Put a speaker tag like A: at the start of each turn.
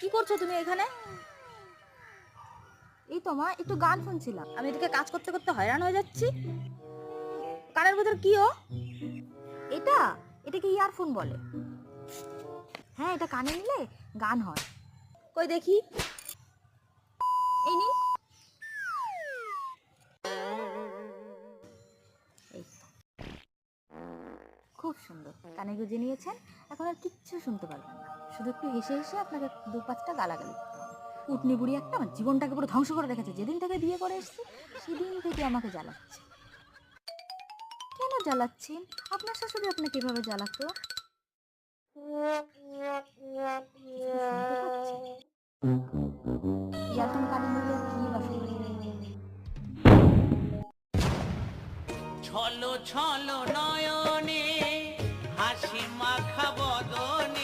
A: কি করছো তুমি এখানে? এই তো মা একটু গান শুনছিলাম। আমি এদিকে কাজ করতে করতে হয়রান হয়ে যাচ্ছি। কানের ভিতর কি ও? এটা এটাকে ইয়ারফোন বলে। হ্যাঁ, এটা কানে নিলে গান হয়। কই দেখি। এই নিন। এই তো, খুব সুন্দর কানে গুঁজে নিয়েছেন। এখন আর কিচ্ছু শুনতে পারবেন না, শুধু একটু হেসে হেসে আপনাকে 2-5টা গালাগালি দিতে হবে। উটনি বুড়ি একটা আমার জীবনটাকে পুরো ধ্বংস করে রেখেছে। যেদিন থেকে বিয়ে করে এসেছি সেদিন থেকে আমাকে জ্বালাচ্ছে। কেন জ্বালাচ্ছেন? আপনার শাশুড়ি আপনাকে এভাবে জ্বালাতো?